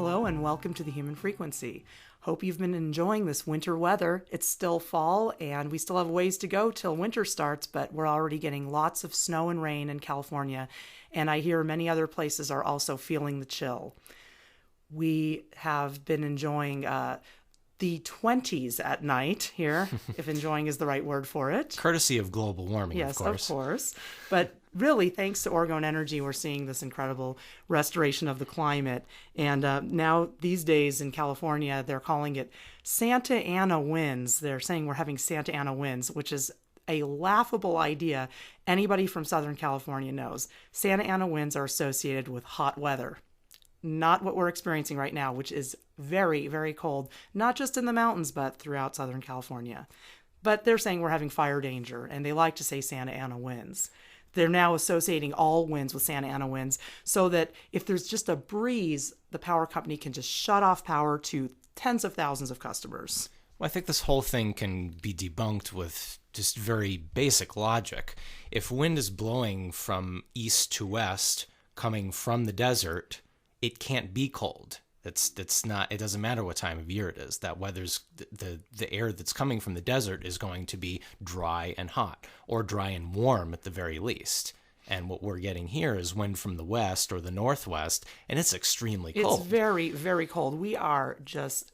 Hello and welcome to the Human Frequency. Hope you've been enjoying this winter weather. It's still fall and we still have ways to go till winter starts, but we're already getting lots of snow and rain in California, and I hear many other places are also feeling the chill. We have been enjoying the 20s at night here, if enjoying is the right word for it. Courtesy of global warming, yes, of course. Of course. But really, thanks to Oregon Energy, we're seeing this incredible restoration of the climate. And now, these days in California, they're calling it Santa Ana winds. They're saying we're having Santa Ana winds, which is a laughable idea. Anybody from Southern California knows Santa Ana winds are associated with hot weather. Not what we're experiencing right now, which is very, very cold, not just in the mountains, but throughout Southern California. But they're saying we're having fire danger, and they like to say Santa Ana winds. They're now associating all winds with Santa Ana winds so that if there's just a breeze, the power company can just shut off power to tens of thousands of customers. Well, I think this whole thing can be debunked with just very basic logic. If wind is blowing from east to west, coming from the desert, it can't be cold. That's not. It doesn't matter what time of year it is. That weather's the air that's coming from the desert is going to be dry and hot, or dry and warm at the very least. And what we're getting here is wind from the west or the northwest, and it's extremely cold. It's very, very cold. We are just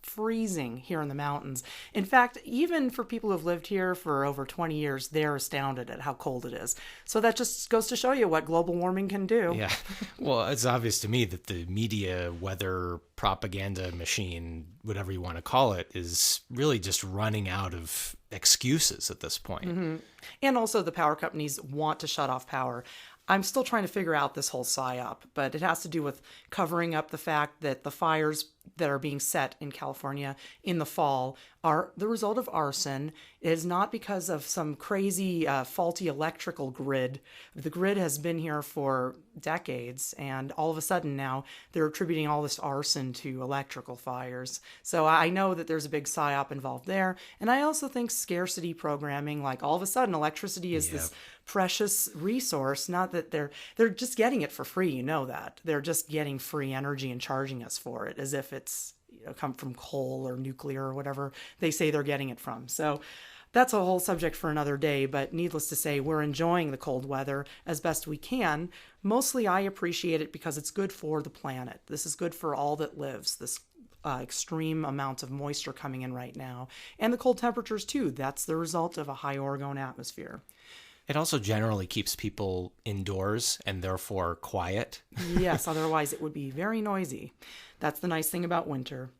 freezing here in the mountains. In fact, even for people who've lived here for over 20 years, they're astounded at how cold it is. So that just goes to show you what global warming can do. Yeah. Well, it's obvious to me that the media weather propaganda machine, whatever you want to call it, is really just running out of excuses at this point. Mm-hmm. And also the power companies want to shut off power. I'm still trying to figure out this whole psyop, but it has to do with covering up the fact that the fires that are being set in California in the fall are the result of arson. It is not because of some crazy faulty electrical grid. The grid has been here for decades, and all of a sudden now they're attributing all this arson to electrical fires. So I know that there's a big psyop involved there, and I also think scarcity programming, like all of a sudden electricity is this precious resource. Not that they're just getting it for free, you know that. They're just getting free energy and charging us for it as if it's come from coal or nuclear or whatever they say they're getting it from. So that's a whole subject for another day, but needless to say, we're enjoying the cold weather as best we can. Mostly I appreciate it because it's good for the planet. This is good for all that lives, this extreme amounts of moisture coming in right now. And the cold temperatures too. That's the result of a high Oregon atmosphere. It also generally keeps people indoors and therefore quiet. Yes, otherwise it would be very noisy. That's the nice thing about winter.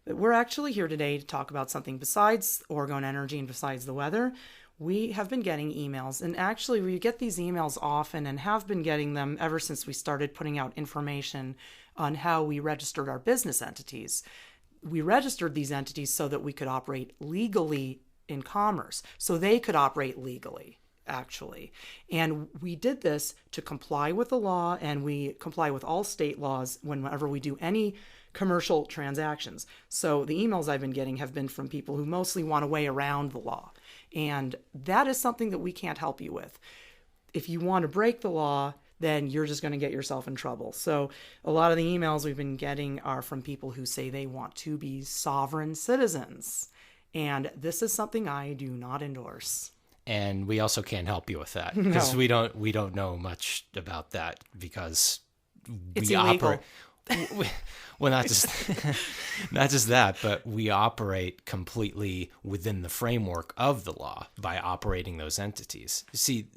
But we're actually here today to talk about something besides Oregon Energy and besides the weather. We have been getting emails, and actually we get these emails often and have been getting them ever since we started putting out information on how we registered our business entities. We registered these entities so that we could operate legally in commerce, so they could operate legally. Actually. And we did this to comply with the law, and we comply with all state laws whenever we do any commercial transactions. So the emails I've been getting have been from people who mostly want a way around the law. And that is something that we can't help you with. If you want to break the law, then you're just going to get yourself in trouble. So a lot of the emails we've been getting are from people who say they want to be sovereign citizens. And this is something I do not endorse. And we also can't help you with that because we don't know much about that because it's we illegal. Well, not just that, but we operate completely within the framework of the law by operating those entities. See,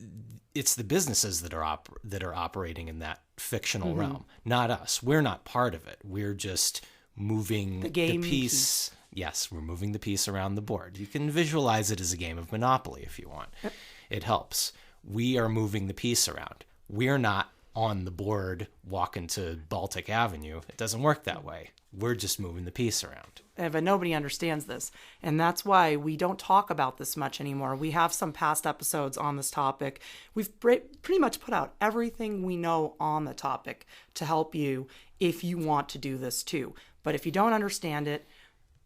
it's the businesses that are operating in that fictional realm, not us. We're not part of it. We're just moving the piece. Yes, we're moving the piece around the board. You can visualize it as a game of Monopoly if you want. Yep. It helps. We are moving the piece around. We're not on the board walking to Baltic Avenue. It doesn't work that way. We're just moving the piece around. But nobody understands this. And that's why we don't talk about this much anymore. We have some past episodes on this topic. We've pretty much put out everything we know on the topic to help you if you want to do this too. But if you don't understand it,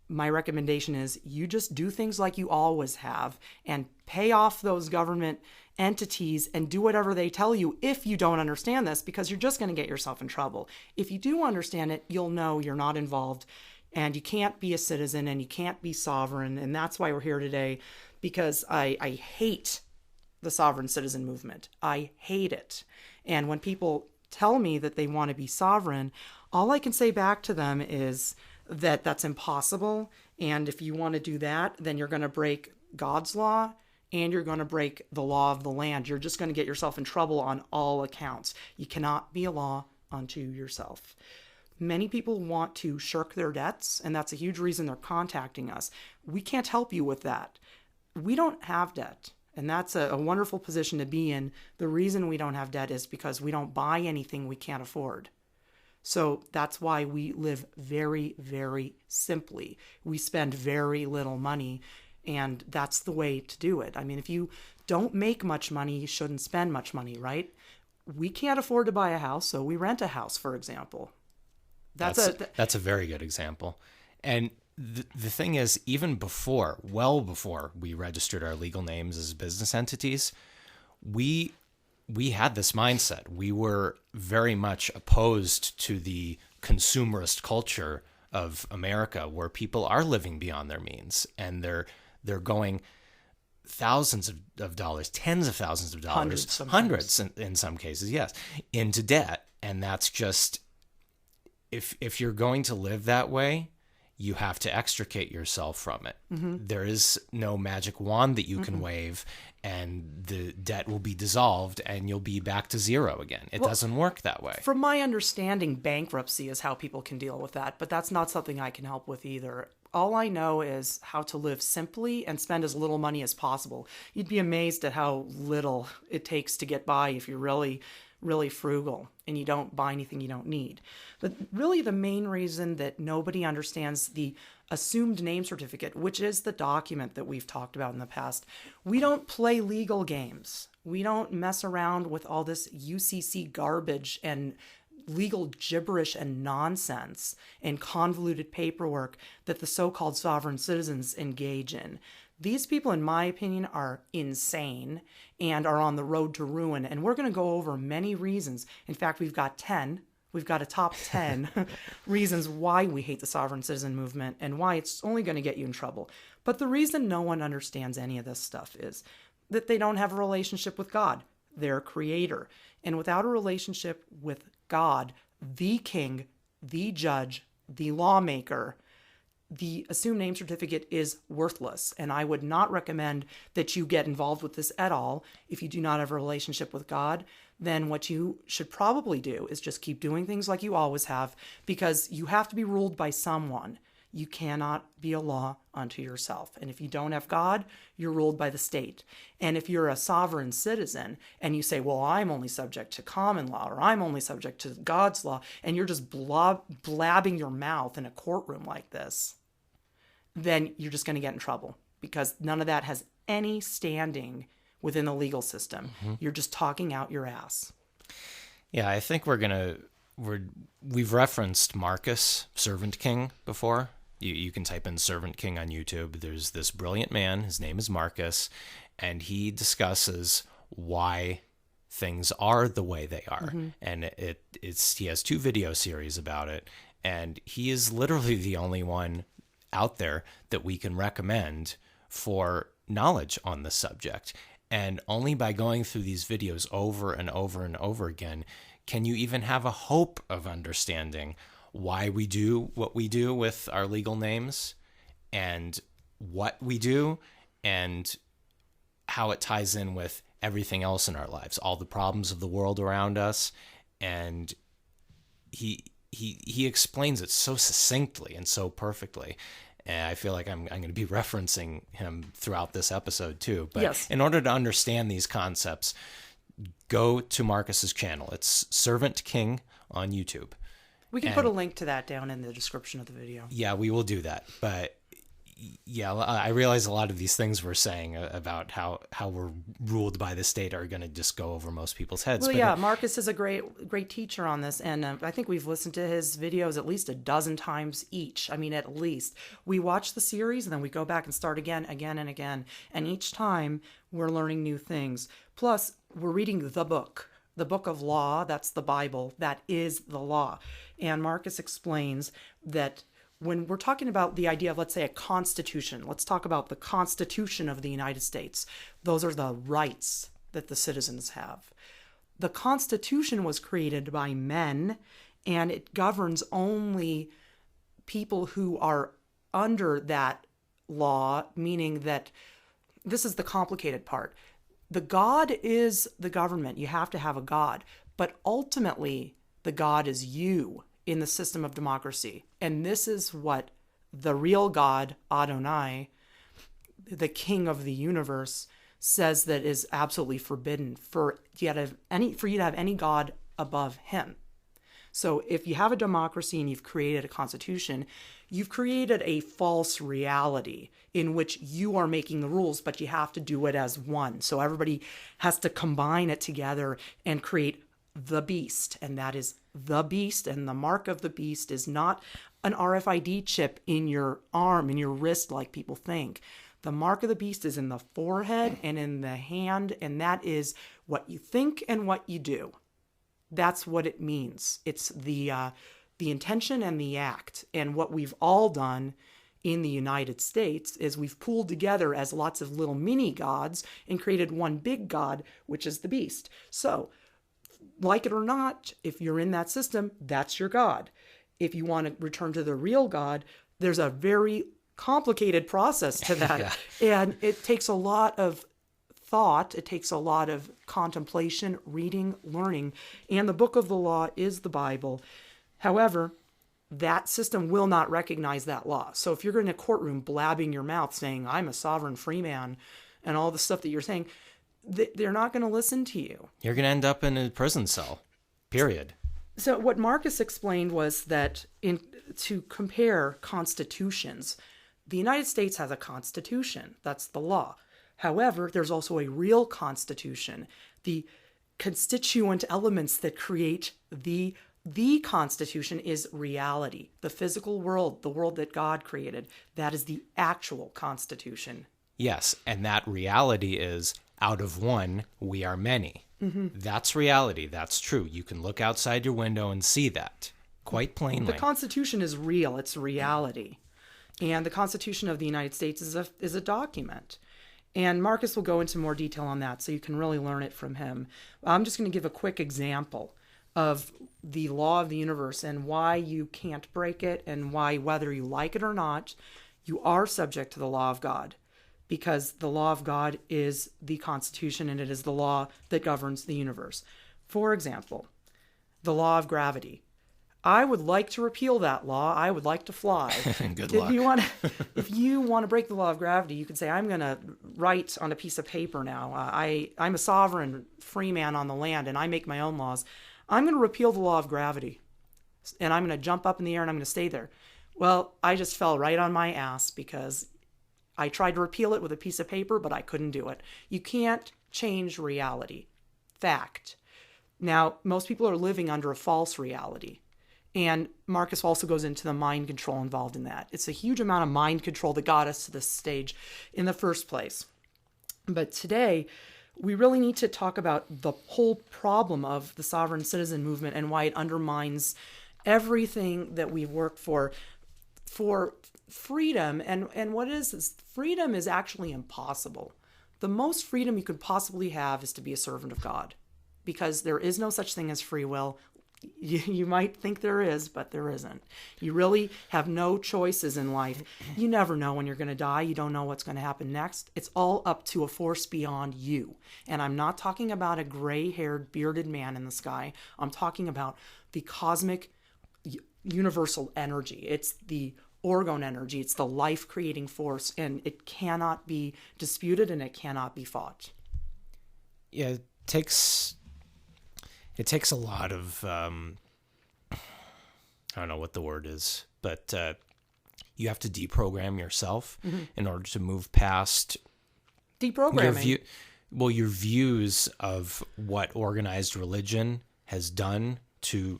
my recommendation is you just do things like you always have and pay off those government entities and do whatever they tell you if you don't understand this, because you're just going to get yourself in trouble. If you do understand it, you'll know you're not involved and you can't be a citizen and you can't be sovereign. And that's why we're here today, because I hate the sovereign citizen movement. I hate it. And when people tell me that they want to be sovereign, all I can say back to them is that that's impossible. And if you want to do that, then you're going to break God's law and you're going to break the law of the land. You're just going to get yourself in trouble on all accounts. You cannot be a law unto yourself. Many people want to shirk their debts, and that's a huge reason they're contacting us. We can't help you with that. We don't have debt, and that's a wonderful position to be in. The reason we don't have debt is because we don't buy anything we can't afford. So that's why we live very, very simply. We spend very little money, and that's the way to do it. I mean, if you don't make much money, you shouldn't spend much money, right? We can't afford to buy a house, so we rent a house, for example. That's a very good example. And the thing is, even well before we registered our legal names as business entities, we had this mindset. We were very much opposed to the consumerist culture of America, where people are living beyond their means and they're going thousands of dollars, tens of thousands of dollars, hundreds in some cases, yes, into debt. And that's just, if you're going to live that way, you have to extricate yourself from it. Mm-hmm. There is no magic wand that you can wave and the debt will be dissolved and you'll be back to zero again. It doesn't work that way. From my understanding, bankruptcy is how people can deal with that, but that's not something I can help with either. All I know is how to live simply and spend as little money as possible. You'd be amazed at how little it takes to get by if you're really frugal and you don't buy anything you don't need. But really the main reason that nobody understands the assumed name certificate, which is the document that we've talked about in the past, we don't play legal games. We don't mess around with all this UCC garbage and legal gibberish and nonsense and convoluted paperwork that the so-called sovereign citizens engage in. These people, in my opinion, are insane and are on the road to ruin. And we're going to go over many reasons. In fact, we've got 10. We've got a top 10 reasons why we hate the sovereign citizen movement and why it's only going to get you in trouble. But the reason no one understands any of this stuff is that they don't have a relationship with God, their creator. And without a relationship with God, the king, the judge, the lawmaker, the assumed name certificate is worthless. And I would not recommend that you get involved with this at all. If you do not have a relationship with God, then what you should probably do is just keep doing things like you always have, because you have to be ruled by someone. You cannot be a law unto yourself. And if you don't have God, you're ruled by the state. And if you're a sovereign citizen and you say, well, I'm only subject to common law, or I'm only subject to God's law, and you're just blabbing your mouth in a courtroom like this, then you're just going to get in trouble, because none of that has any standing within the legal system. Mm-hmm. You're just talking out your ass. Yeah, I think we've referenced Marcus, Servant King, before. You can type in Servant King on YouTube. There's this brilliant man. His name is Marcus, and he discusses why things are the way they are. Mm-hmm. And he has 2 video series about it, and he is literally the only one out there that we can recommend for knowledge on the subject. And only by going through these videos over and over and over again can you even have a hope of understanding why we do what we do with our legal names and what we do and how it ties in with everything else in our lives, all the problems of the world around us. And he explains it so succinctly and so perfectly. And I feel like I'm going to be referencing him throughout this episode too. But yes, in order to understand these concepts, go to Marcus's channel. It's Servant King on YouTube. We can put a link to that down in the description of the video. Yeah, we will do that. But Yeah, I realize a lot of these things we're saying about how we're ruled by the state are going to just go over most people's heads. Well, But yeah, Marcus is a great teacher on this, and I think we've listened to his videos at least a dozen times each. I mean, at least. We watch the series, and then we go back and start again, and again. And each time, we're learning new things. Plus, we're reading the book of law. That's the Bible. That is the law. And Marcus explains that when we're talking about the idea of, let's say, a constitution, let's talk about the Constitution of the United States. Those are the rights that the citizens have. The Constitution was created by men, and it governs only people who are under that law, meaning that this is the complicated part. The God is the government. You have to have a God. But ultimately, the God is you in the system of democracy. And this is what the real God, Adonai, the king of the universe, says that is absolutely forbidden for you to have any God above him. So if you have a democracy and you've created a constitution, you've created a false reality in which you are making the rules, but you have to do it as one. So everybody has to combine it together and create the beast. And that is the beast. And the mark of the beast is not an RFID chip in your arm, in your wrist, like people think. The mark of the beast is in the forehead and in the hand, and that is what you think and what you do. That's what it means. It's the intention and the act. And what we've all done in the United States is we've pooled together as lots of little mini gods and created one big god, which is the beast. So, like it or not, if you're in that system, that's your god. If you want to return to the real God, there's a very complicated process to that. Yeah. And it takes a lot of thought. It takes a lot of contemplation, reading, learning. And the book of the law is the Bible. However, that system will not recognize that law. So if you're in a courtroom blabbing your mouth saying, I'm a sovereign free man, and all the stuff that you're saying, they're not going to listen to you. You're going to end up in a prison cell, period. So what Marcus explained was that to compare constitutions, the United States has a constitution. That's the law. However, there's also a real constitution. The constituent elements that create the constitution is reality. The physical world, the world that God created, that is the actual constitution. Yes, and that reality is out of one, we are many. Mm-hmm. That's reality. That's true. You can look outside your window and see that quite plainly. The Constitution is real. It's reality. And the Constitution of the United States is a document. And Marcus will go into more detail on that, so you can really learn it from him. I'm just going to give a quick example of the law of the universe and why you can't break it, and why, whether you like it or not, you are subject to the law of God. Because the law of God is the Constitution, and it is the law that governs the universe. For example, the law of gravity. I would like to repeal that law. I would like to fly. Good luck. If you want to break the law of gravity, you could say, I'm going to write on a piece of paper now. I'm a sovereign free man on the land, and I make my own laws. I'm going to repeal the law of gravity, and I'm going to jump up in the air, and I'm going to stay there. Well, I just fell right on my ass because I tried to repeal it with a piece of paper, but I couldn't do it. You can't change reality. Fact. Now, most people are living under a false reality. And Marcus also goes into the mind control involved in that. It's a huge amount of mind control that got us to this stage in the first place. But today, we really need to talk about the whole problem of the sovereign citizen movement and why it undermines everything that we've worked for freedom. And what is freedom is actually impossible. The most freedom you could possibly have is to be a servant of God, because there is no such thing as free will. You might think there is, but there isn't. You really have no choices in life. You never know when you're going to die. You don't know what's going to happen next. It's all up to a force beyond you. And I'm not talking about a gray-haired, bearded man in the sky. I'm talking about the cosmic universal energy. It's the orgone energy. It's the life-creating force, and it cannot be disputed and it cannot be fought. Yeah, it takes a lot of I don't know what the word is, but You have to deprogram yourself in order to move past Deprogramming. your views of what organized religion has done to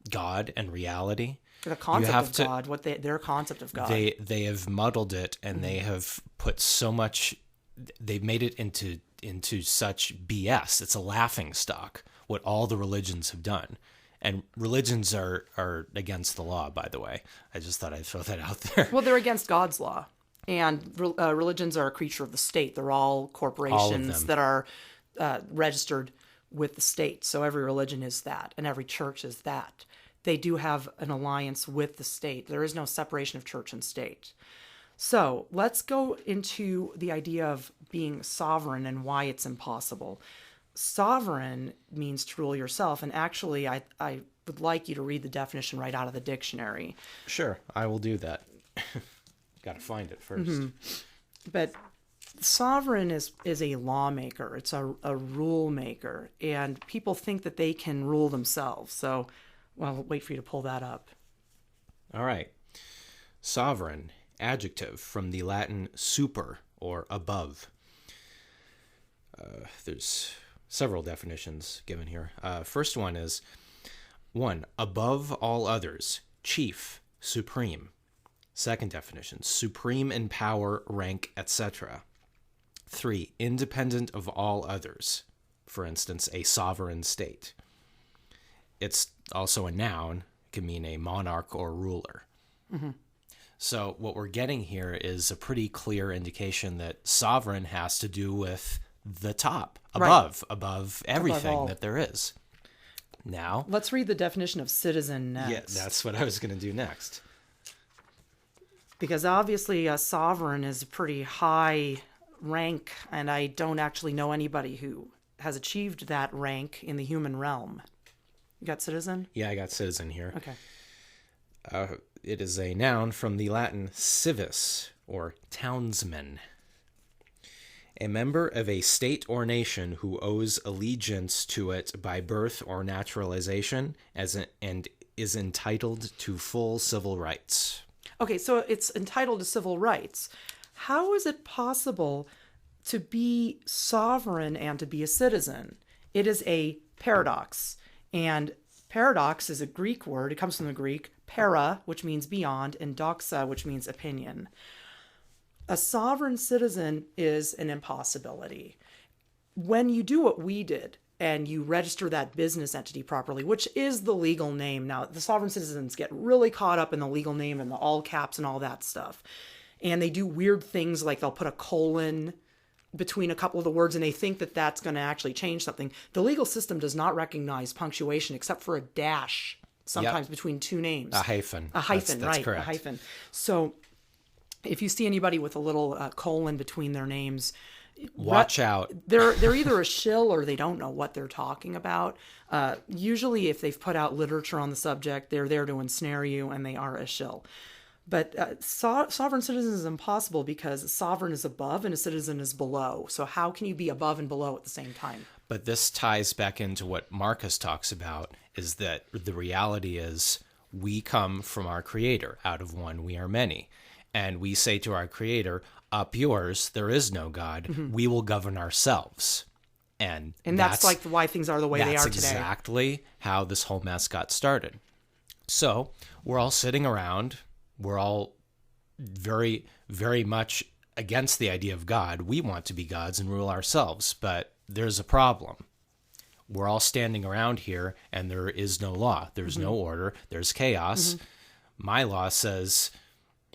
God and reality. The concept of God, their concept of God. They have muddled it, and they have put so much. They've made it into such BS. It's a laughing stock. What all the religions have done, and religions are against the law. By the way, I just thought I'd throw that out there. Well, they're against God's law, and religions are a creature of the state. They're all corporations that are registered with the state. So every religion is that, and every church is that. They do have an alliance with the state. There is no separation of church and state. So let's go into the idea of being sovereign and why it's impossible. Sovereign means to rule yourself. And actually, I would like you to read the definition right out of the dictionary. Sure, I will do that. Got to find it first. But sovereign is a lawmaker. It's a rule maker. And people think that they can rule themselves. So, well, I'll wait for you to pull that up. All right. Sovereign, adjective from the Latin super, or above. There's several definitions given here. First one is 1. Above all others, chief, supreme. Second definition, supreme in power, rank, etc. 3. Independent of all others. For instance, a sovereign state. It's also a noun. It can mean a monarch or ruler. So what we're getting here is a pretty clear indication that sovereign has to do with the top, above everything that there is. Now, let's read the definition of citizen next. Yeah, that's what I was going to do next. Because obviously a sovereign is a pretty high rank, and I don't actually know anybody who has achieved that rank in the human realm. You got citizen? Yeah, I got citizen here. Okay. It is a noun from the Latin civis, or townsman. A member of a state or nation who owes allegiance to it by birth or naturalization and is entitled to full civil rights. Okay, so it's entitled to civil rights. How is it possible to be sovereign and to be a citizen? It is a paradox. And paradox is a Greek word. It comes from the Greek para, which means beyond, and doxa, which means opinion. A sovereign citizen is an impossibility. When you do what we did and you register that business entity properly, which is the legal name. Now, the sovereign citizens get really caught up in the legal name and the all caps and all that stuff. And they do weird things like they'll put a colon between a couple of the words and they think that that's going to actually change something. The legal system does not recognize punctuation except for a dash, sometimes between two names. A hyphen. A hyphen, that's right. Correct. A hyphen. So if you see anybody with a little colon between their names, watch out. They're either a shill or they don't know what they're talking about. Usually if they've put out literature on the subject, they're there to ensnare you and they are a shill. But sovereign citizen is impossible because sovereign is above and a citizen is below. So how can you be above and below at the same time? But this ties back into what Marcus talks about, is that the reality is we come from our Creator. Out of one, we are many. And we say to our Creator, up yours, there is no God. Mm-hmm. We will govern ourselves. And that's like why things are the way they are today. That's exactly how this whole mess got started. So we're all sitting around. We're all very, very much against the idea of God. We want to be gods and rule ourselves, but there's a problem. We're all standing around here, and there is no law. There's no order. There's chaos. My law says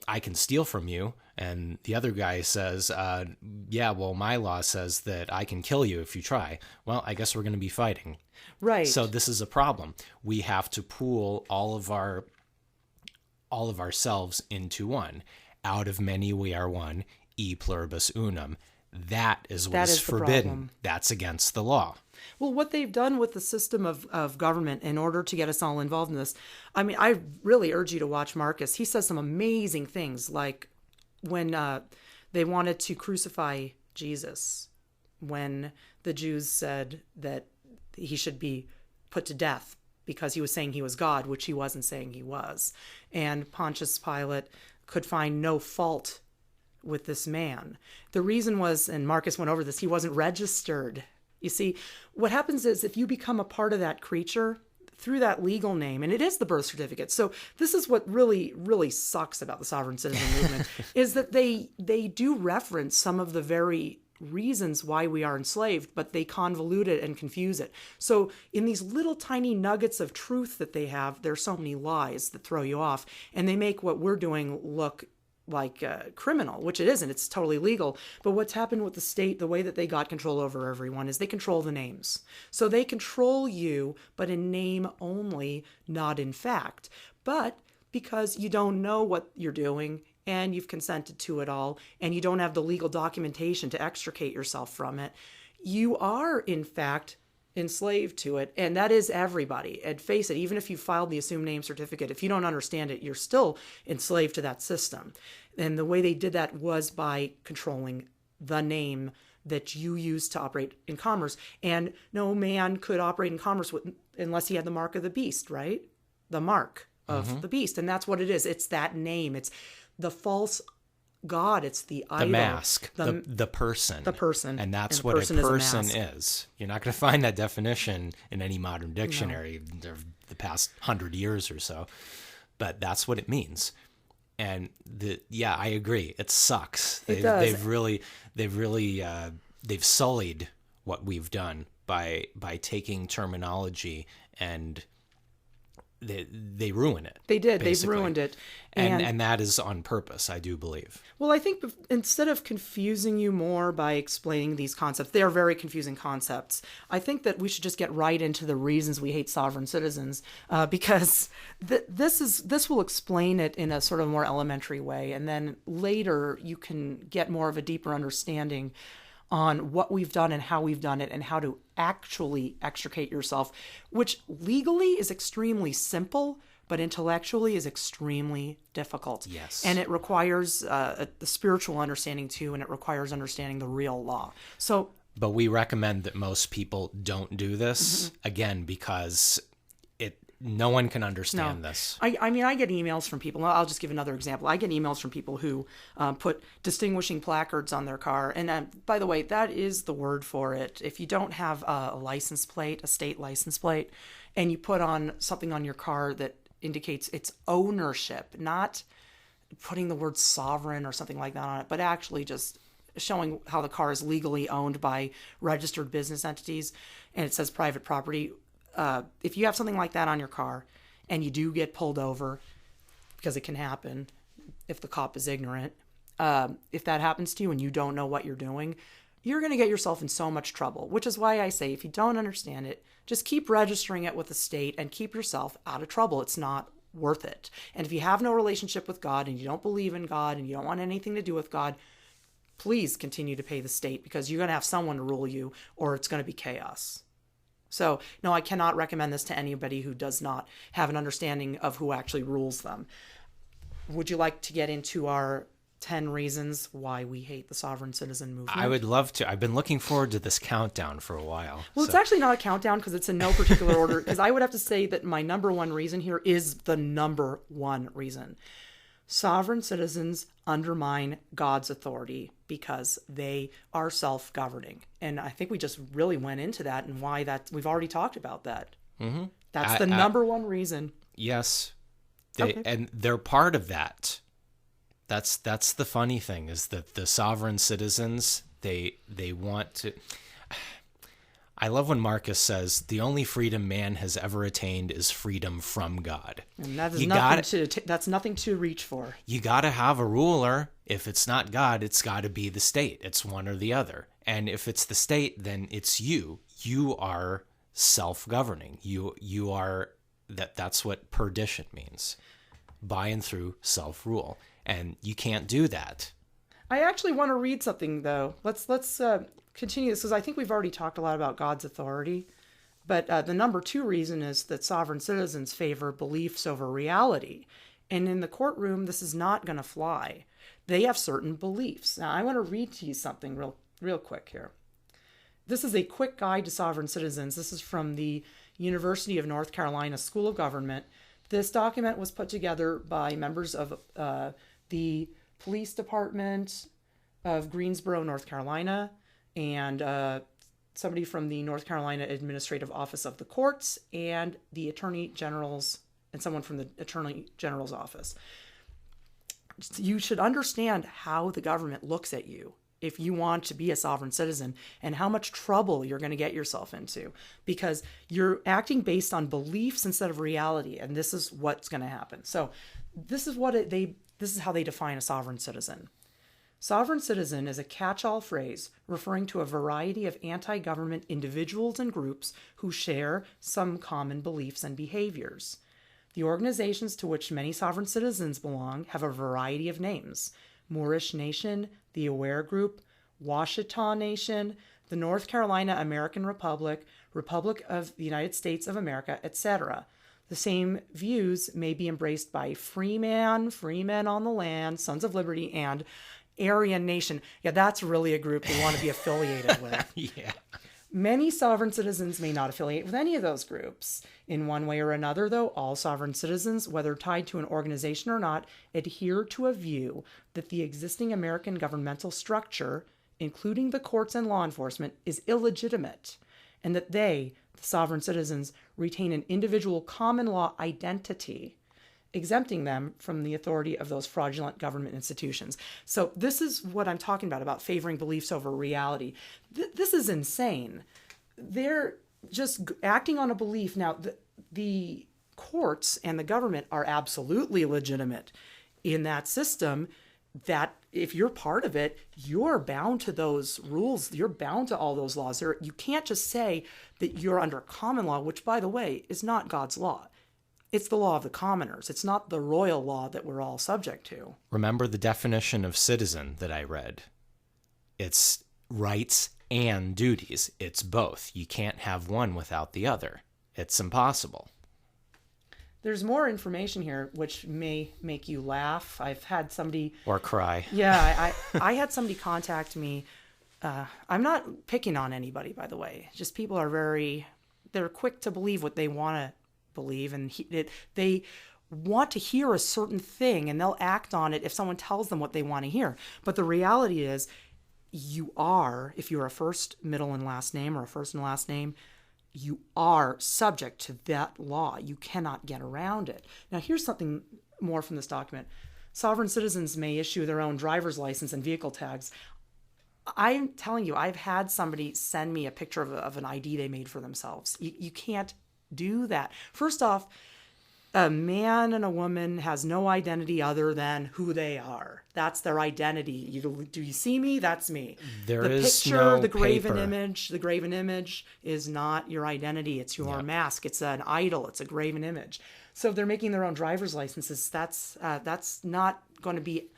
I can steal from you, and the other guy says, my law says that I can kill you if you try. Well, I guess we're going to be fighting. Right. So this is a problem. We have to pool all of ourselves into one. Out of many we are one, e pluribus unum. That is what is forbidden. That's against the law. Well, what they've done with the system of government in order to get us all involved in this, I mean, I really urge you to watch Marcus. He says some amazing things, like when they wanted to crucify Jesus, when the Jews said that he should be put to death because he was saying he was God, which he wasn't saying he was. And Pontius Pilate could find no fault with this man. The reason was, and Marcus went over this, he wasn't registered. You see, what happens is if you become a part of that creature through that legal name, and it is the birth certificate. So this is what really, really sucks about the sovereign citizen movement, is that they do reference some of the very reasons why we are enslaved, but they convolute it and confuse it. So in these little tiny nuggets of truth that they have, there's so many lies that throw you off, and they make what we're doing look like criminal, which it isn't. It's totally legal. But what's happened with the state, the way that they got control over everyone, is they control the names. So they control you, but in name only, not in fact. But because you don't know what you're doing and you've consented to it all, and you don't have the legal documentation to extricate yourself from it, you are, in fact, enslaved to it. And that is everybody. And face it, even if you filed the assumed name certificate, if you don't understand it, you're still enslaved to that system. And the way they did that was by controlling the name that you use to operate in commerce. And no man could operate in commerce unless he had the mark of the beast, right? The mark of the beast. And that's what it is. It's that name. It's the false God. It's the idol. The mask, the person. The person. And that's and what a person is. is. You're not going to find that definition in any modern dictionary the past 100 years or so. But that's what it means. And I agree. It sucks. It does. They've sullied what we've done by taking terminology, and they ruin it. They did. Basically. They've ruined it. And that is on purpose, I do believe. Well, I think instead of confusing you more by explaining these concepts, they are very confusing concepts. I think that we should just get right into the reasons we hate sovereign citizens, because this will explain it in a sort of more elementary way. And then later you can get more of a deeper understanding on what we've done and how we've done it and how to actually extricate yourself, which legally is extremely simple, but intellectually is extremely difficult. Yes. And it requires the spiritual understanding too, and it requires understanding the real law. But we recommend that most people don't do this, again, because no one can understand this. I mean, I get emails from people. I'll just give another example. I get emails from people who put distinguishing placards on their car. And by the way, that is the word for it. If you don't have a license plate, a state license plate, and you put on something on your car that indicates its ownership, not putting the word sovereign or something like that on it, but actually just showing how the car is legally owned by registered business entities, and it says private property. If you have something like that on your car and you do get pulled over, because it can happen if the cop is ignorant, if that happens to you and you don't know what you're doing, you're going to get yourself in so much trouble, which is why I say if you don't understand it, just keep registering it with the state and keep yourself out of trouble. It's not worth it. And if you have no relationship with God and you don't believe in God and you don't want anything to do with God, please continue to pay the state, because you're going to have someone to rule you, or it's going to be chaos. So, no, I cannot recommend this to anybody who does not have an understanding of who actually rules them. Would you like to get into our 10 reasons why we hate the sovereign citizen movement? I would love to. I've been looking forward to this countdown for a while. Well, it's actually not a countdown because it's in no particular order, because I would have to say that my number one reason here is the number one reason. Sovereign citizens undermine God's authority because they are self-governing. And I think we just really went into that and why that. We've already talked about that. Mm-hmm. That's the number one reason. Yes. Okay. And they're part of that. That's the funny thing, is that the sovereign citizens, they want to... I love when Marcus says the only freedom man has ever attained is freedom from God. And that is that's nothing to reach for. You got to have a ruler. If it's not God, it's got to be the state. It's one or the other. And if it's the state, then it's you. You are self-governing. You are that's what perdition means. By and through self-rule. And you can't do that. I actually want to read something, though. Let's continue this, because I think we've already talked a lot about God's authority. But the number two reason is that sovereign citizens favor beliefs over reality. And in the courtroom, this is not going to fly. They have certain beliefs. Now, I want to read to you something real quick here. This is a quick guide to sovereign citizens. This is from the University of North Carolina School of Government. This document was put together by members of the police department of Greensboro, North Carolina, and somebody from the North Carolina Administrative Office of the Courts, and the Attorney General's, and someone from the Attorney General's office. You should understand how the government looks at you if you want to be a sovereign citizen, and how much trouble you're going to get yourself into, because you're acting based on beliefs instead of reality, and this is what's going to happen. So this is how they define a sovereign citizen. Sovereign citizen is a catch-all phrase referring to a variety of anti-government individuals and groups who share some common beliefs and behaviors. The organizations to which many sovereign citizens belong have a variety of names: Moorish Nation, the Aware Group, Washita Nation, the North Carolina American Republic, Republic of the United States of America, etc. The same views may be embraced by Freeman, Freemen on the Land, Sons of Liberty, and Aryan Nation. Yeah, that's really a group you want to be affiliated with. Yeah. Many sovereign citizens may not affiliate with any of those groups. In one way or another, though, all sovereign citizens, whether tied to an organization or not, adhere to a view that the existing American governmental structure, including the courts and law enforcement, is illegitimate, and that they, the sovereign citizens, retain an individual common law identity, exempting them from the authority of those fraudulent government institutions. So this is what I'm talking about favoring beliefs over reality. This is insane. They're just acting on a belief. Now, the courts and the government are absolutely legitimate in that system, that if you're part of it, you're bound to those rules. You're bound to all those laws. You can't just say that you're under common law, which, by the way, is not God's law. It's the law of the commoners. It's not the royal law that we're all subject to. Remember the definition of citizen that I read. It's rights and duties. It's both. You can't have one without the other. It's impossible. There's more information here which may make you laugh. I've had somebody... Or cry. Yeah, I had somebody contact me. I'm not picking on anybody, by the way. Just people are they're quick to believe what they want to believe, and they want to hear a certain thing, and they'll act on it if someone tells them what they want to hear. But the reality is, if you're a first, middle, and last name, or a first and last name, you are subject to that law. You cannot get around it. Now, here's something more from this document. Sovereign citizens may issue their own driver's license and vehicle tags. I'm telling you, I've had somebody send me a picture of an ID they made for themselves. You can't do that. First off, a man and a woman has no identity other than who they are. That's their identity. Do you see me? That's me. The picture, the graven image is not your identity. It's your mask. It's an idol. It's a graven image. So if they're making their own driver's licenses, that's not going to be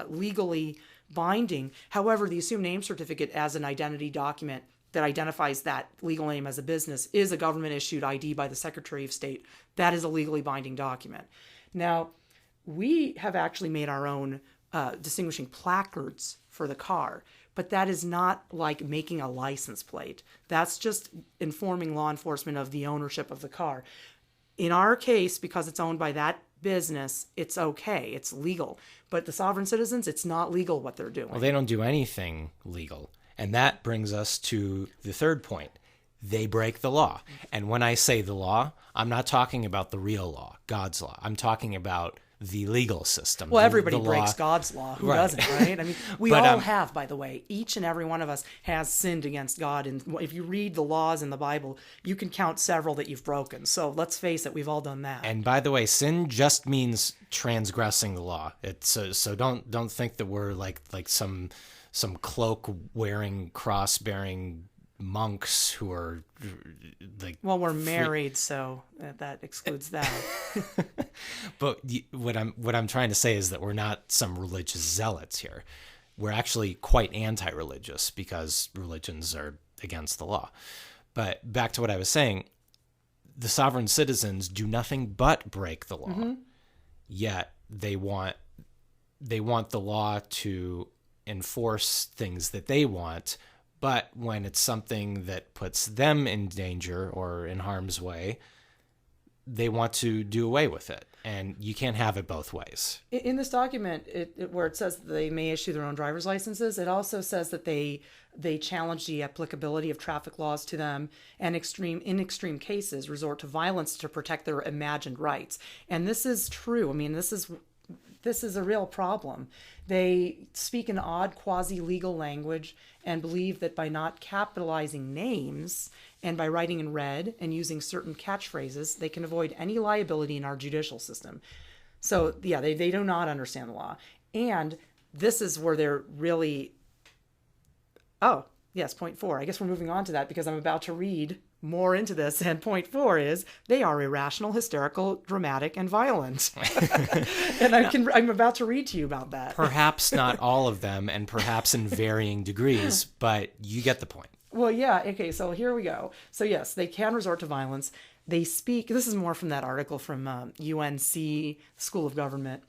legally binding. However, the assumed name certificate as an identity document that identifies that legal name as a business is a government-issued ID by the Secretary of State. That is a legally binding document. Now, we have actually made our own distinguishing placards for the car, but that is not like making a license plate. That's just informing law enforcement of the ownership of the car. In our case, because it's owned by that business, it's okay. It's legal. But the sovereign citizens, it's not legal what they're doing. Well, they don't do anything legal. And that brings us to the third point. They break the law. And when I say the law, I'm not talking about the real law, God's law. I'm talking about the legal system. Well, everybody breaks God's law. Who doesn't, right? I mean, we all have, by the way. Each and every one of us has sinned against God. And if you read the laws in the Bible, you can count several that you've broken. So let's face it, we've all done that. And by the way, sin just means transgressing the law. It's so don't think that we're like some cloak-wearing, cross-bearing monks who are like... Well, we're married, so that excludes that. But what I'm trying to say is that we're not some religious zealots here. We're actually quite anti-religious because religions are against the law. But back to what I was saying, the sovereign citizens do nothing but break the law. Mm-hmm. Yet they want the law to enforce things that they want, but when it's something that puts them in danger or in harm's way, they want to do away with it. And you can't have it both ways. In this document, where it says that they may issue their own driver's licenses, it also says that they challenge the applicability of traffic laws to them, and in extreme cases resort to violence to protect their imagined rights. And this is true. I mean, this is a real problem. They speak an odd quasi-legal language and believe that by not capitalizing names and by writing in red and using certain catchphrases, they can avoid any liability in our judicial system. So, yeah, they do not understand the law. And this is where they're really... Oh, yes, point 4. I guess we're moving on to that because I'm about to read more into this. And point 4 is they are irrational, hysterical, dramatic, and violent. And I'm about to read to you about that. Perhaps not all of them, and perhaps in varying degrees, but you get the point. Well, yeah. Okay, so here we go. So yes, they can resort to violence. They speak, this is more from that article from UNC School of Government.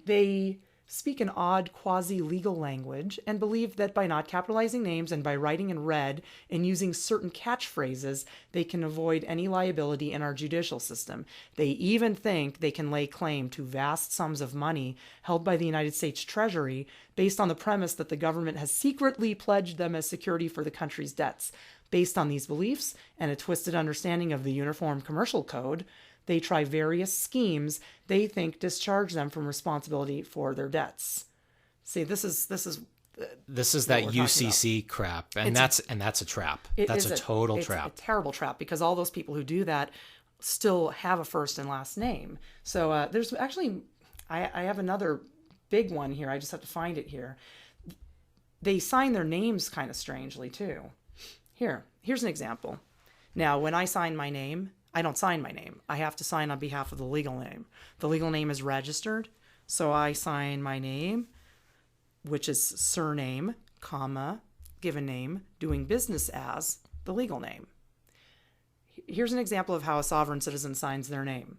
They speak an odd quasi-legal language and believe that by not capitalizing names and by writing in red and using certain catchphrases, they can avoid any liability in our judicial system. They even think they can lay claim to vast sums of money held by the United States Treasury based on the premise that the government has secretly pledged them as security for the country's debts. Based on these beliefs and a twisted understanding of the Uniform Commercial Code, they try various schemes they think discharge them from responsibility for their debts. See, this is that UCC crap, and that's a trap. That's a total trap. It's a terrible trap because all those people who do that still have a first and last name. So there's actually, I have another big one here. I just have to find it here. They sign their names kind of strangely too. Here's an example. Now, when I sign my name, I don't sign my name. I have to sign on behalf of the legal name. The legal name is registered, so I sign my name, which is surname, comma, given name, doing business as the legal name. Here's an example of how a sovereign citizen signs their name.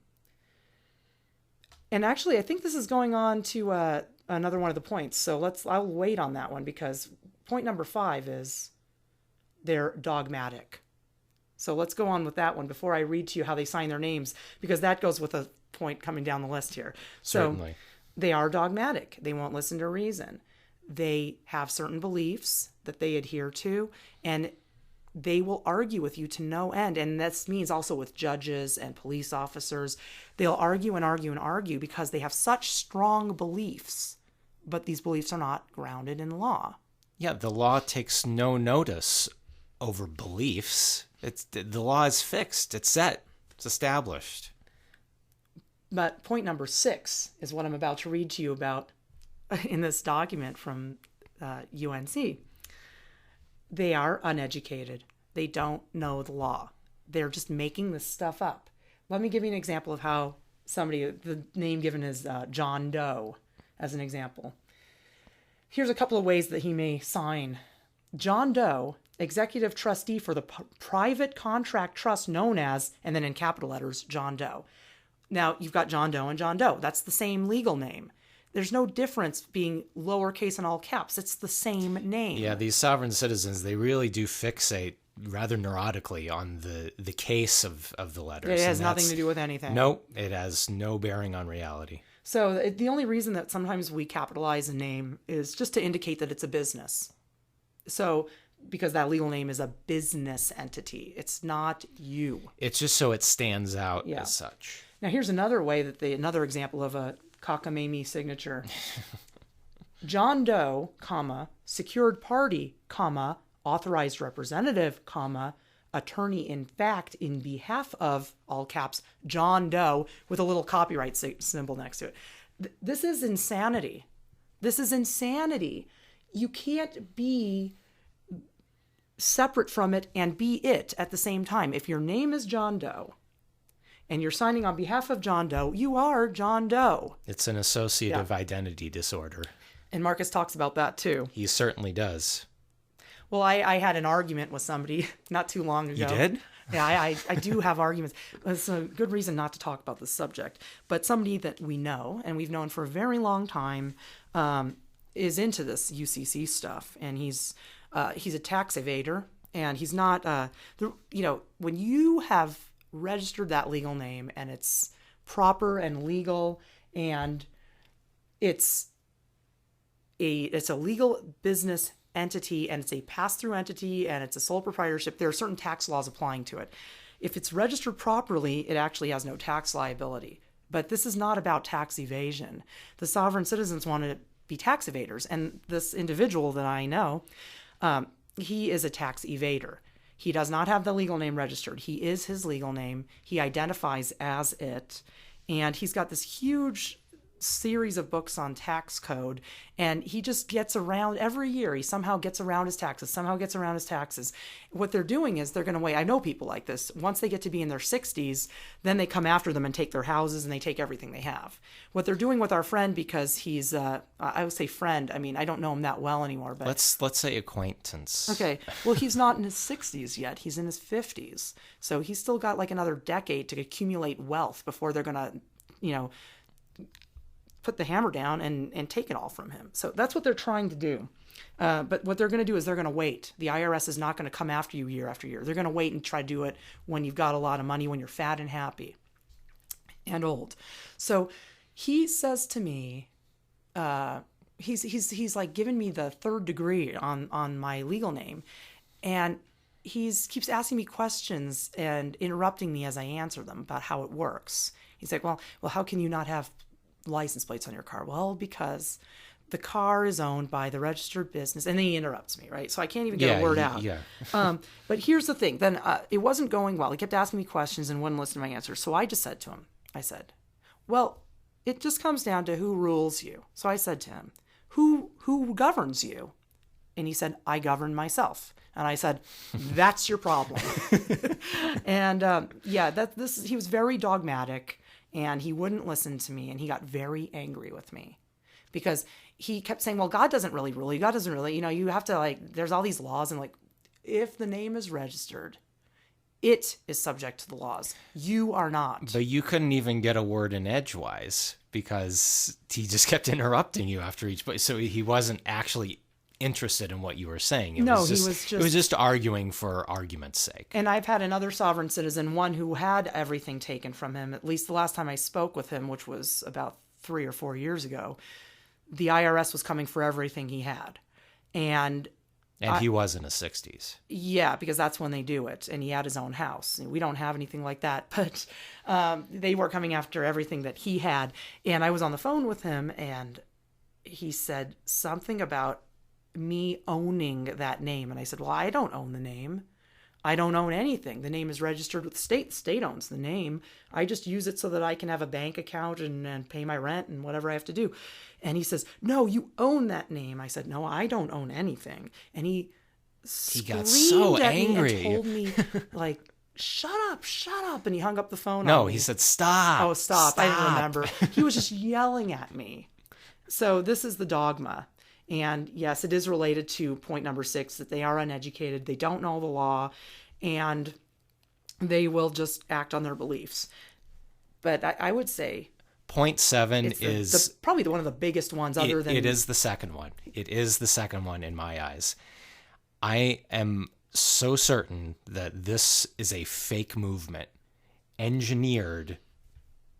And actually, I think this is going on to another one of the points, so I'll wait on that one because point number 5 is they're dogmatic. So let's go on with that one before I read to you how they sign their names, because that goes with a point coming down the list here. Certainly. So they are dogmatic. They won't listen to reason. They have certain beliefs that they adhere to, and they will argue with you to no end. And this means also with judges and police officers. They'll argue and argue and argue because they have such strong beliefs, but these beliefs are not grounded in law. Yeah, the law takes no notice over beliefs. The law is fixed. It's set. It's established. But point number 6 is what I'm about to read to you about in this document from UNC. They are uneducated. They don't know the law. They're just making this stuff up. Let me give you an example of how the name given is John Doe, as an example. Here's a couple of ways that he may sign. John Doe, executive trustee for the private contract trust known as, and then in capital letters, John Doe. Now, you've got John Doe and John Doe. That's the same legal name. There's no difference being lowercase and all caps. It's the same name. Yeah, these sovereign citizens, they really do fixate rather neurotically on the case of the letters. It has nothing to do with anything. Nope, it has no bearing on reality. So the only reason that sometimes we capitalize a name is just to indicate that it's a business. So because that legal name is a business entity. It's not you. It's just so it stands out as such. Now, here's another way that another example of a cockamamie signature. John Doe, comma, secured party, comma, authorized representative, comma, attorney in fact in behalf of, all caps, John Doe, with a little copyright symbol next to it. This is insanity. This is insanity. You can't be separate from it and be it at the same time. If your name is John Doe and you're signing on behalf of John Doe, you are John Doe. It's an associative identity disorder. And Marcus talks about that too. He certainly does. Well, I had an argument with somebody not too long ago. You did? Yeah, I do have arguments. It's a good reason not to talk about this subject. But somebody that we know, and we've known for a very long time, is into this UCC stuff. And he's a tax evader. And he's not, when you have registered that legal name and it's proper and legal, and it's a legal business entity, and it's a pass-through entity, and it's a sole proprietorship, there are certain tax laws applying to it. If it's registered properly, it actually has no tax liability. But this is not about tax evasion. The sovereign citizens want to be tax evaders. And this individual that I know, he is a tax evader. He does not have the legal name registered. He is his legal name. He identifies as it. And he's got this huge series of books on tax code, and he just gets around every year. He somehow gets around his taxes. What they're doing is they're going to wait. I know people like this. Once they get to be in their 60s, then they come after them and take their houses and they take everything they have. What they're doing with our friend, because he's I would say friend. I mean, I don't know him that well anymore, but let's say acquaintance. Okay. Well, he's not in his 60s yet. He's in his 50s. So he's still got like another decade to accumulate wealth before they're going to, put the hammer down and take it all from him. So that's what they're trying to do. But what they're going to do is they're going to wait. The IRS is not going to come after you year after year. They're going to wait and try to do it when you've got a lot of money, when you're fat and happy and old. So he says to me, he's like giving me the third degree on my legal name. And keeps asking me questions and interrupting me as I answer them about how it works. He's like, well, how can you not have license plates on your car? Well, because the car is owned by the registered business. And then he interrupts me, right? So I can't even get a word out. Yeah. But here's the thing. Then it wasn't going well. He kept asking me questions and wouldn't listen to my answers. So I just said to him, well, it just comes down to who rules you. So I said to him, who governs you? And he said, I govern myself. And I said, that's your problem. And he was very dogmatic. And he wouldn't listen to me, and he got very angry with me because he kept saying, well, God doesn't really rule you. God doesn't really, you have to there's all these laws, and if the name is registered, it is subject to the laws. You are not. But you couldn't even get a word in edgewise because he just kept interrupting you after each point. So he wasn't actually interested in what you were saying. It was just arguing for argument's sake. And I've had another sovereign citizen, one who had everything taken from him, at least the last time I spoke with him, which was about 3 or 4 years ago. The IRS was coming for everything he had. And he was in his 60s. Yeah, because that's when they do it. And he had his own house. We don't have anything like that. But they were coming after everything that he had. And I was on the phone with him, and he said something about me owning that name. And I said, well, I don't own the name. I don't own anything. The name is registered with the state. The state owns the name. I just use it so that I can have a bank account and pay my rent and whatever I have to do. And he says, no, you own that name. I said, no, I don't own anything. And he got so angry and told me shut up. And he hung up the phone on me. No, he said, stop. Oh, stop. I didn't remember. He was just yelling at me. So this is the dogma. And yes, it is related to point number 6, that they are uneducated, they don't know the law, and they will just act on their beliefs. But I would say point 7 is probably one of the biggest ones other than... It is the second one. It is the second one in my eyes. I am so certain that this is a fake movement engineered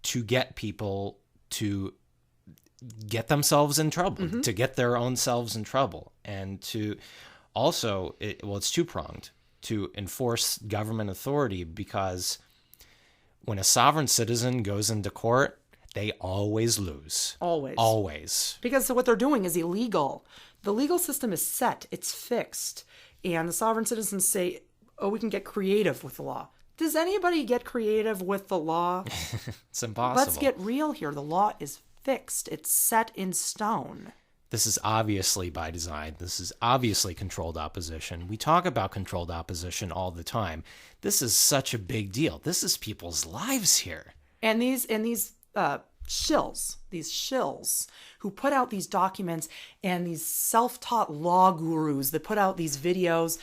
to get people to get themselves in trouble, to get their own selves in trouble, and to also, it's two-pronged, to enforce government authority, because when a sovereign citizen goes into court, they always lose. Always. Because what they're doing is illegal. The legal system is set. It's fixed. And the sovereign citizens say, oh, we can get creative with the law. Does anybody get creative with the law? It's impossible. Let's get real here. The law is fixed. It's set in stone. This is obviously by design. This is obviously controlled opposition. We talk about controlled opposition all the time. This is such a big deal. This is people's lives here. And these shills who put out these documents, and these self-taught law gurus that put out these videos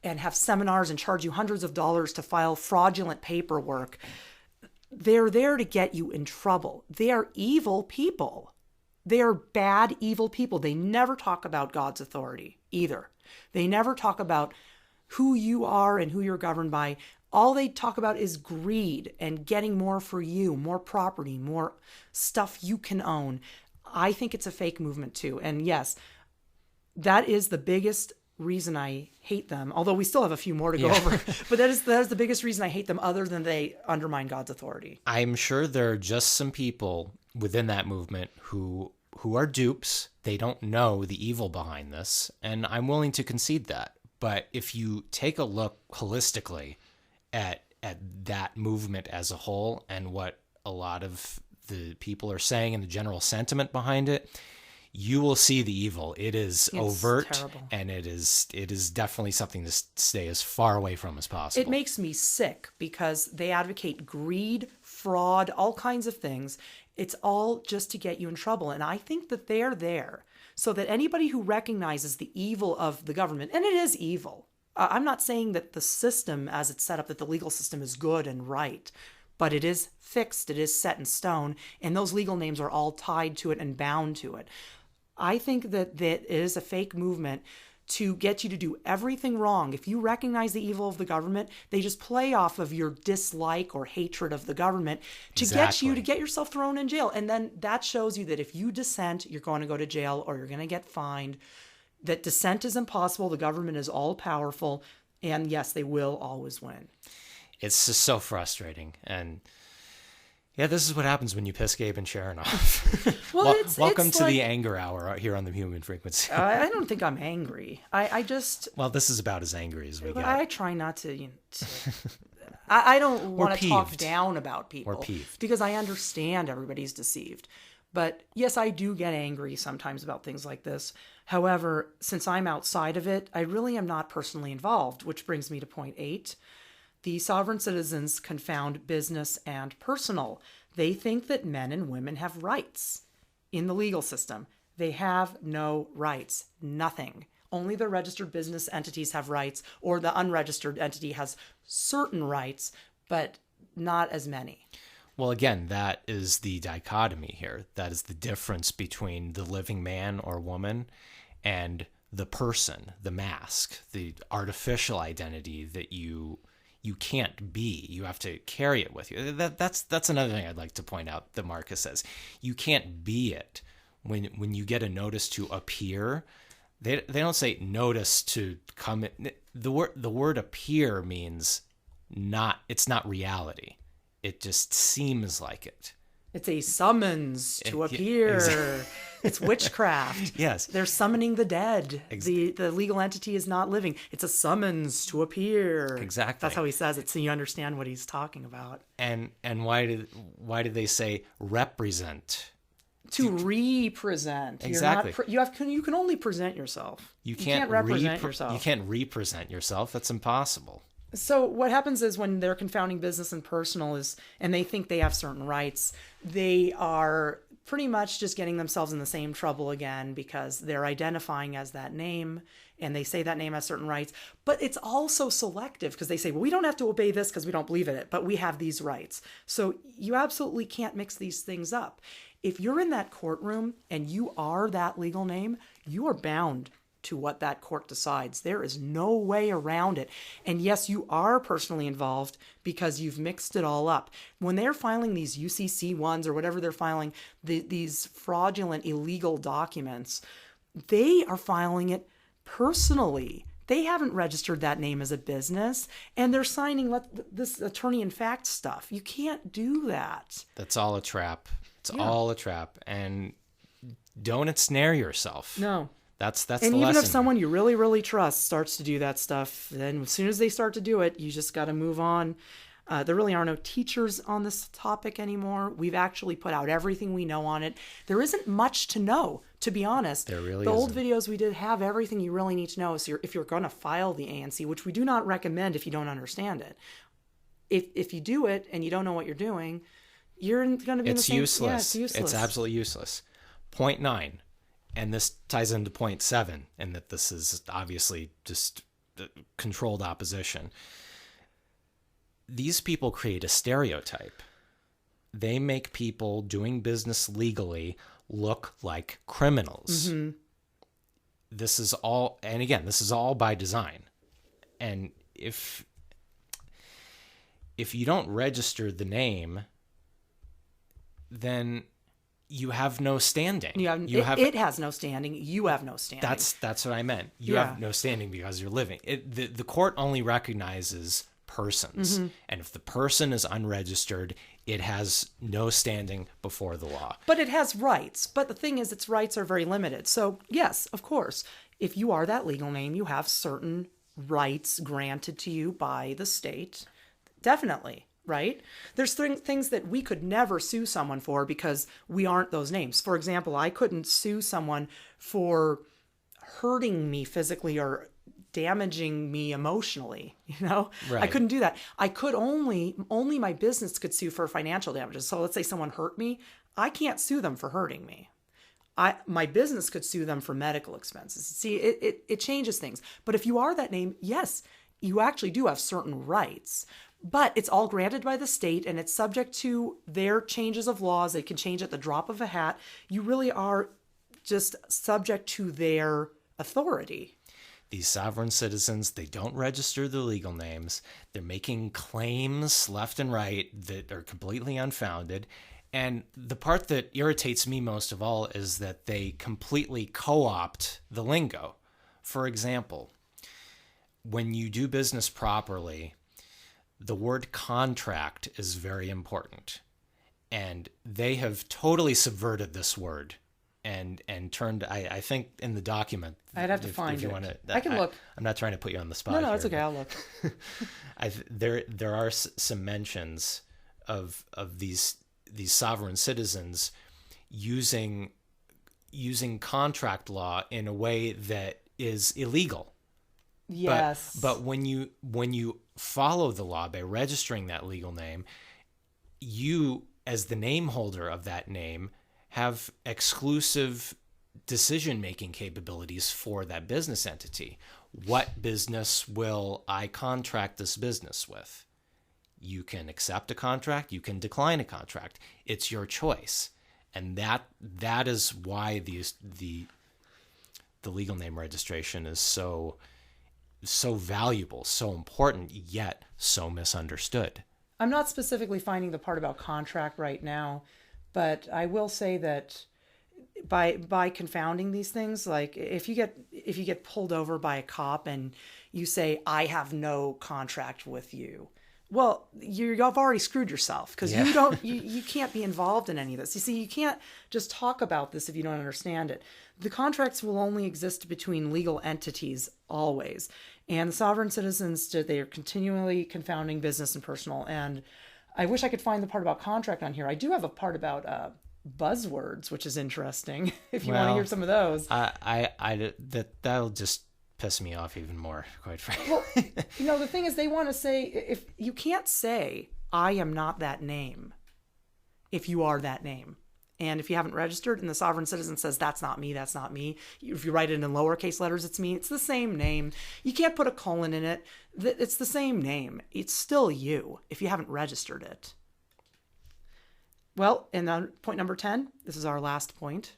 and have seminars and charge you hundreds of dollars to file fraudulent paperwork. They're there to get you in trouble. They are evil people. They are bad, evil people. They never talk about God's authority either. They never talk about who you are and who you're governed by. all they talk about is greed and getting more for you, more property, more stuff you can own. I think it's a fake movement too. And yes, that is the biggest reason I hate them, although we still have a few more to go over. But that is the biggest reason I hate them, other than they undermine God's authority. I'm sure there are just some people within that movement who are dupes. They don't know the evil behind this, and I'm willing to concede that. But if you take a look holistically at that movement as a whole and what a lot of the people are saying and the general sentiment behind it, you will see the evil. It's overt, terrible. And it is definitely something to stay as far away from as possible. It makes me sick because they advocate greed, fraud, all kinds of things. It's all just to get you in trouble. And I think that they're there so that anybody who recognizes the evil of the government, and it is evil. I'm not saying that the system as it's set up, that the legal system is good and right, but it is fixed, it is set in stone, and those legal names are all tied to it and bound to it. I think that it is a fake movement to get you to do everything wrong. If you recognize the evil of the government, they just play off of your dislike or hatred of the government to get you to get yourself thrown in jail. And then that shows you that if you dissent, you're going to go to jail or you're going to get fined, that dissent is impossible. The government is all powerful. And yes, they will always win. It's just so frustrating. And yeah, this is what happens when you piss Gabe and Sharon off. Well, welcome it's to like, the anger hour here on the Human Frequency. I don't think I'm angry. I just... Well, this is about as angry as we get. I try not to... I don't want to talk down about people. Or peeved. Because I understand everybody's deceived. But yes, I do get angry sometimes about things like this. However, since I'm outside of it, I really am not personally involved, which brings me to point 8. The sovereign citizens confound business and personal. They think that men and women have rights in the legal system. They have no rights. Nothing. Only the registered business entities have rights, or the unregistered entity has certain rights, but not as many. Well, again, that is the dichotomy here. That is the difference between the living man or woman and the person, the mask, the artificial identity that you can't be. You have to carry it with you. That's another thing I'd like to point out that Marcus says. You can't be it. When you get a notice to appear, they don't say notice to come in. The word appear means it's not reality. It just seems like it. It's a summons to appear. Exactly. It's witchcraft. Yes. They're summoning the dead. The legal entity is not living. It's a summons to appear. Exactly. That's how he says it, so you understand what he's talking about. And why did they say represent? To represent. Exactly. You can only present yourself. You can't represent yourself. You can't represent yourself. That's impossible. So what happens is when they're confounding business and personal and they think they have certain rights, they are pretty much just getting themselves in the same trouble again because they're identifying as that name and they say that name has certain rights. But it's also selective because they say, well, we don't have to obey this because we don't believe in it, but we have these rights. So you absolutely can't mix these things up. If you're in that courtroom and you are that legal name, you are bound to what that court decides. There is no way around it. And yes, you are personally involved because you've mixed it all up. When they're filing these UCC ones or whatever they're filing, these fraudulent, illegal documents, they are filing it personally. They haven't registered that name as a business, and they're signing this attorney-in-fact stuff. You can't do that. That's all a trap. It's all a trap. And don't ensnare yourself. No. That's the lesson. And even if someone you really, really trust starts to do that stuff, then as soon as they start to do it, you just got to move on. There really are no teachers on this topic anymore. We've actually put out everything we know on it. There isn't much to know, to be honest. There really The isn't. old videos we did have everything you really need to know. So if you're going to file the ANC, which we do not recommend if you don't understand it, if you do it and you don't know what you're doing, you're going to be in the same... Useless. Yeah, it's useless. It's absolutely useless. Point 9. And this ties into point 7, and that this is obviously just controlled opposition. These people create a stereotype. They make people doing business legally look like criminals. Mm-hmm. This is all, and again, this is all by design. And if if you don't register the name, then you have no standing. It has no standing. You have no standing. That's what I meant. You have no standing because you're living. The court only recognizes persons. Mm-hmm. And if the person is unregistered, it has no standing before the law. But it has rights. But the thing is, its rights are very limited. So, yes, of course, if you are that legal name, you have certain rights granted to you by the state. Definitely. Right? There's things that we could never sue someone for because we aren't those names. For example, I couldn't sue someone for hurting me physically or damaging me emotionally, Right. I couldn't do that. I could only my business could sue for financial damages. So let's say someone hurt me, I can't sue them for hurting me. My business could sue them for medical expenses. See, it changes things. But if you are that name, yes, you actually do have certain rights. But it's all granted by the state and it's subject to their changes of laws. They can change at the drop of a hat. You really are just subject to their authority. These sovereign citizens, they don't register their legal names. They're making claims left and right that are completely unfounded. And the part that irritates me most of all is that they completely co-opt the lingo. For example, when you do business properly, the word contract is very important. And they have totally subverted this word and turned, I think in the document. I'd have to find if you it. Want to, I can look. I'm not trying to put you on the spot. No, it's okay. I'll look. There are some mentions of these sovereign citizens using contract law in a way that is illegal. Yes. But when you follow the law by registering that legal name, you, as the name holder of that name, have exclusive decision-making capabilities for that business entity. What business will I contract this business with? You can accept a contract, you can decline a contract. It's your choice. And that is why the legal name registration is so valuable, so important, yet so misunderstood. I'm not specifically finding the part about contract right now, but I will say that by confounding these things, like if you get pulled over by a cop and you say, I have no contract with you, well, you've already screwed yourself because you can't be involved in any of this. You see, you can't just talk about this if you don't understand it. The contracts will only exist between legal entities always. And the sovereign citizens, they are continually confounding business and personal. And I wish I could find the part about contract on here. I do have a part about buzzwords, which is interesting. If you want to hear some of those, that'll just piss me off even more, quite frankly. Well, the thing is, they want to say, if you can't say I am not that name, if you are that name. And if you haven't registered and the sovereign citizen says, that's not me, if you write it in lowercase letters, it's me, it's the same name. You can't put a colon in it. It's the same name. It's still you if you haven't registered it. Well, and then point number 10, this is our last point.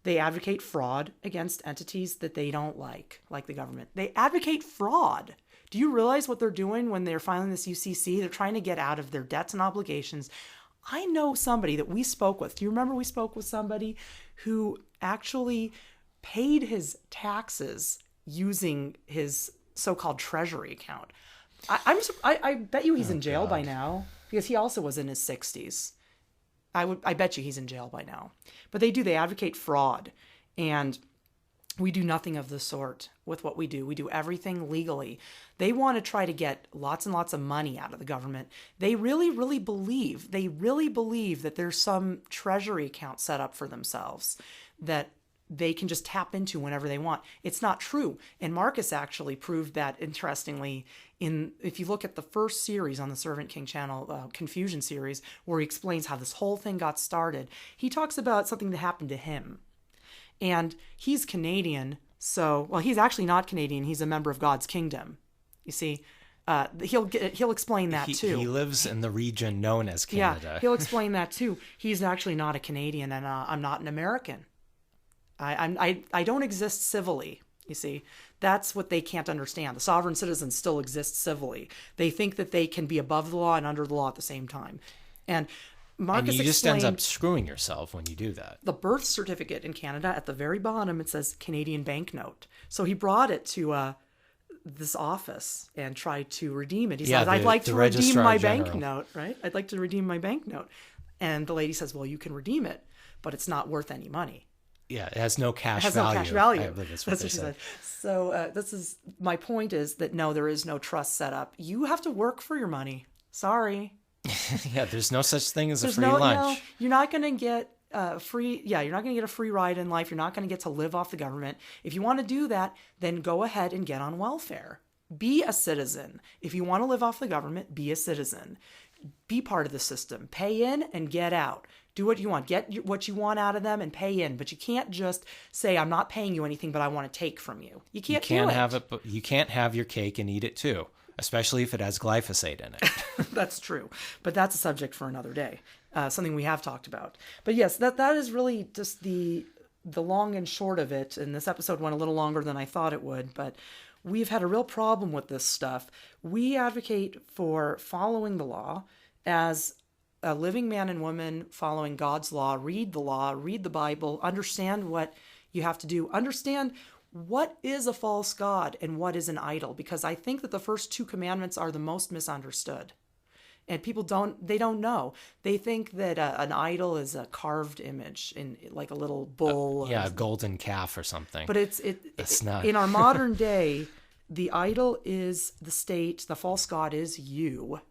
They advocate fraud against entities that they don't like the government. They advocate fraud. Do you realize what they're doing when they're filing this UCC? They're trying to get out of their debts and obligations. I know somebody that we spoke with. Do you remember we spoke with somebody who actually paid his taxes using his so-called treasury account? I bet you he's in jail by now because he also was in his 60s. I bet you he's in jail by now. But they advocate fraud. And we do nothing of the sort with what we do. We do everything legally. They want to try to get lots and lots of money out of the government. They really, really believe that there's some treasury account set up for themselves that they can just tap into whenever they want. It's not true. And Marcus actually proved that, interestingly, if you look at the first series on the Servant King channel, Confusion series, where he explains how this whole thing got started. He talks about something that happened to him. And he's Canadian, he's actually not Canadian. He's a member of God's kingdom. You see, he'll explain that too. He lives in the region known as Canada. Yeah, he'll explain that too. He's actually not a Canadian, and I'm not an American. I don't exist civilly You see, that's what they can't understand. The sovereign citizen still exists civilly. They think that they can be above the law and under the law at the same time. And Marcus And you just ends explained up screwing yourself when you do that. the birth certificate in Canada, at the very bottom, it says Canadian banknote. So he brought it to this office and tried to redeem it. He said, I'd like to redeem my banknote, right? I'd like to redeem my banknote. And the lady says, well, you can redeem it, but it's not worth any money. Yeah, it has no cash It has value. no cash value. I believe that's what they she said. So this is my point, is that no, there is no trust set up. You have to work for your money. Sorry. Yeah, there's no such thing as a free No, lunch. you're not going to get free. Yeah, you're not going to get a free ride in life. You're not going to get to live off the government. If you want to do that, then go ahead and get on welfare. Be a citizen. If you want to live off the government, be a citizen. Be part of the system. Pay in and get out. Do what you want. Get what you want out of them and pay in. But you can't just say, I'm not paying you anything, but I want to take from you. You can't do it. Have it, but you can't have your cake and eat it too, especially if it has glyphosate in it. That's true. But that's a subject for another day. Something we have talked about. But yes, that is really just the long and short of it. And this episode went a little longer than I thought it would, but we've had a real problem with this stuff. We advocate for following the law as a living man and woman following God's law. Read the Bible, understand what you have to do, understand what is a false god and what is an idol, because I think that the first two commandments are the most misunderstood. And people don't know. They think that an idol is a carved image in like a little bull. A golden calf or something. But That's not. In our modern day, the idol is the state, the false god is you.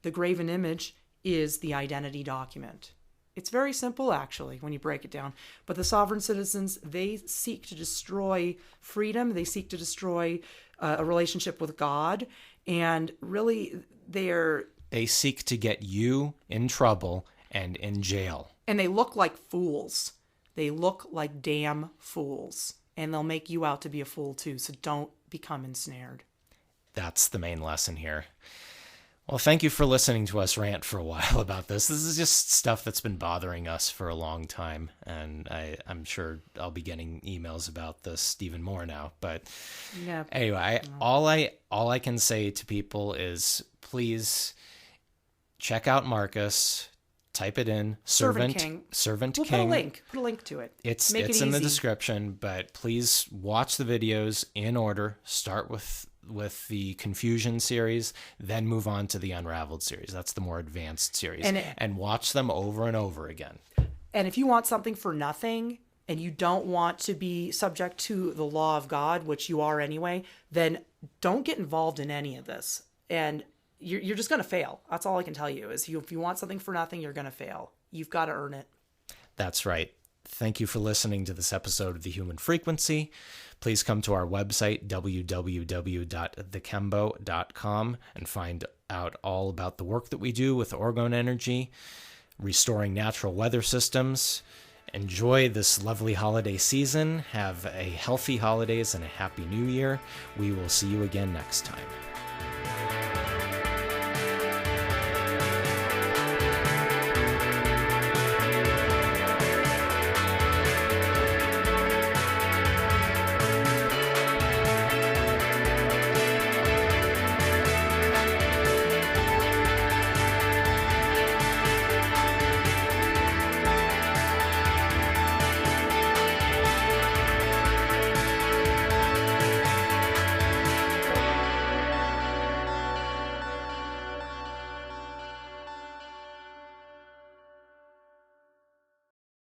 The graven image is the identity document. It's very simple, actually, when you break it down. But the sovereign citizens, they seek to destroy freedom. They seek to destroy a relationship with God. And really, They seek to get you in trouble and in jail. And they look like fools. They look like damn fools. And they'll make you out to be a fool, too. So don't become ensnared. That's the main lesson here. Well, thank you for listening to us rant for a while about this. This is just stuff that's been bothering us for a long time, and I'm sure I'll be getting emails about this even more now. But yeah. Anyway, all I can say to people is please check out Marcus. Type it in. Servant King. We'll put a link to it. It's in the description, but please watch the videos in order. Start with the Confusion series, then move on to the Unraveled series. That's the more advanced series. And watch them over and over again. And if you want something for nothing and you don't want to be subject to the law of God, which you are anyway, then don't get involved in any of this. And you're just going to fail. That's all I can tell you is if you want something for nothing, you're going to fail. You've got to earn it. That's right. Thank you for listening to this episode of The Human Frequency. Please come to our website, www.thekembo.com, and find out all about the work that we do with orgone energy, restoring natural weather systems. Enjoy this lovely holiday season. Have a healthy holidays and a happy new year. We will see you again next time.